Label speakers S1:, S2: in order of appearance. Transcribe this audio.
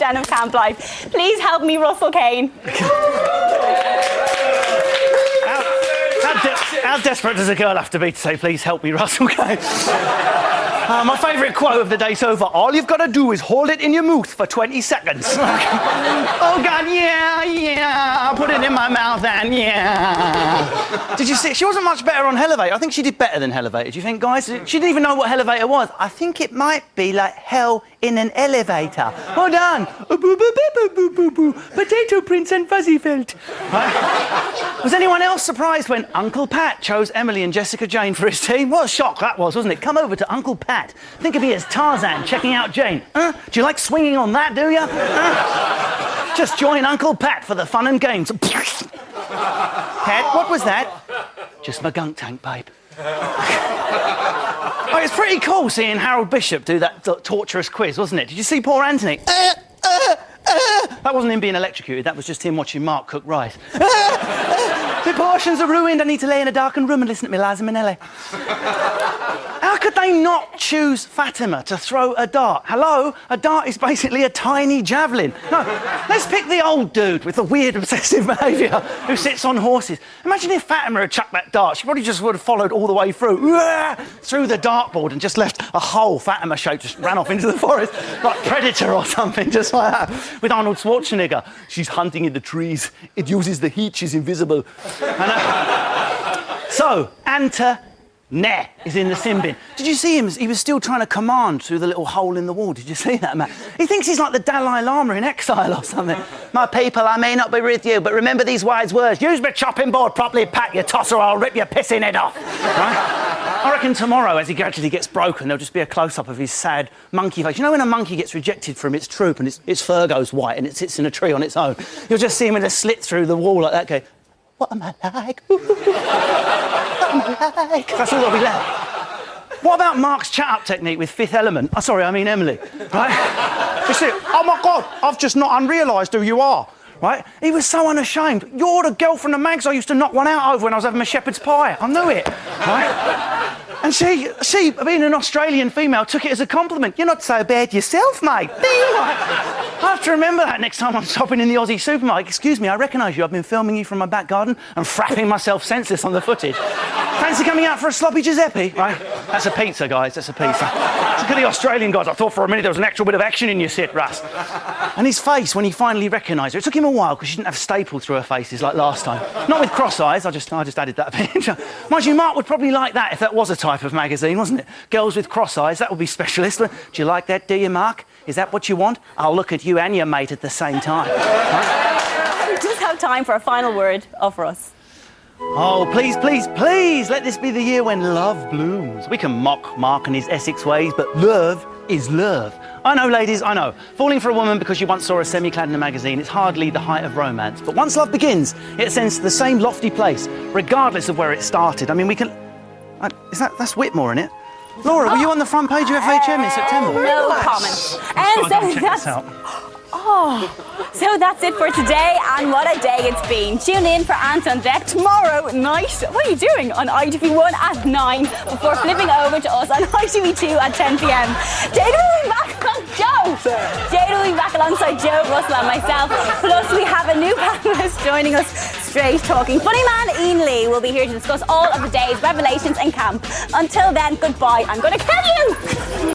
S1: 10 of camp life. Please help me, Russell Kane.
S2: How desperate does a girl have to be to say, please help me, Russell Kane? My favourite quote of the day so far: all you've got to do is hold it in your mouth for 20 seconds. Oh, God, yeah, I'll put it in my mouth and yeah. Did you see? She wasn't much better on Elevator. I think she did better than Elevator. Do you think, guys? She didn't even know what Elevator was. I think it might be like hell in an elevator. Hold on. Potato Prince and Fuzzy Felt. Right? Was anyone else surprised when Uncle Pat chose Emily and Jessica Jane for his team? What a shock that was, wasn't it? Come over to Uncle Pat. Think of me as Tarzan checking out Jane. Do you like swinging on that, do you? Just join Uncle Pat for the fun and games. Pat, what was that? Just my gunk tank, babe. Oh, it's pretty cool seeing Harold Bishop do that torturous quiz, wasn't it? Did you see poor Anthony? That wasn't him being electrocuted, that was just him watching Mark cook rice. My portions are ruined, I need to lay in a darkened room and listen to me Liza Minnelli. How could they not choose Fatima to throw a dart? Hello? A dart is basically a tiny javelin. No, let's pick the old dude with the weird obsessive behaviour who sits on horses. Imagine if Fatima had chucked that dart. She probably just would have followed all the way through the dartboard and just left a hole Fatima shaped, just ran off into the forest like Predator or something, just like that. With Arnold Schwarzenegger. She's hunting in the trees. It uses the heat, she's invisible. So, Anta Nah is in the sin bin. Did you see him? He was still trying to command through the little hole in the wall. Did you see that, Matt? He thinks he's like the Dalai Lama in exile or something. My people, I may not be with you, but remember these wise words. Use my chopping board properly, Pat, you tosser, or I'll rip your pissing head off. Right? I reckon tomorrow, as he gradually gets broken, there'll just be a close-up of his sad monkey face. You know when a monkey gets rejected from its troop and its fur goes white and it sits in a tree on its own? You'll just see him with a slit through the wall like that, go, what am I like? What am I like? That's all that'll be left. What about Mark's chat-up technique with Fifth Element? Oh, sorry, I mean Emily. Right? You see, oh my God, I've just not unrealised who you are. Right? He was so unashamed. You're the girl from the mags I used to knock one out over when I was having my shepherd's pie. I knew it. Right? And she, being an Australian female, took it as a compliment. You're not so bad yourself, mate. I have to remember that next time I'm shopping in the Aussie supermarket. Excuse me, I recognise you. I've been filming you from my back garden and frapping myself senseless on the footage. Fancy coming out for a sloppy Giuseppe? Right? That's a pizza, guys. That's a pizza. Look at the Australian guys. I thought for a minute there was an actual bit of action in your sit, Russ. And his face when he finally recognised her. It took him a while because she didn't have a staple through her faces like last time. Not with cross eyes. I just added that picture. Mind you, Mark would probably like that if that was a type of magazine, wasn't it? Girls with cross eyes. That would be specialist. Do you like that, do you, Mark? Is that what you want? I'll look at you and your mate at the same time. Right?
S1: We just have time for a final word of Russ.
S2: Oh, please, please, please, let this be the year when love blooms. We can mock Mark and his Essex ways, but love is love. I know, ladies, I know. Falling for a woman because you once saw her semi-clad in a magazine is hardly the height of romance. But once love begins, it ascends to the same lofty place, regardless of where it started. I mean, we can... That's Whitmore, isn't it? Laura, were you on the front page of FHM in September?
S1: No comment. So that's it for today, and what a day it's been. Tune in for Ant on Deck tomorrow night. What are you doing? On ITV1 at 9 before flipping over to us on ITV2 at 10 p.m. Jada will be back on Joe. Jada will be back alongside Joe, Russell and myself. Plus we have a new panellist joining us straight talking. Funny man Ian Lee will be here to discuss all of the day's revelations in camp. Until then, goodbye. I'm going to kill you.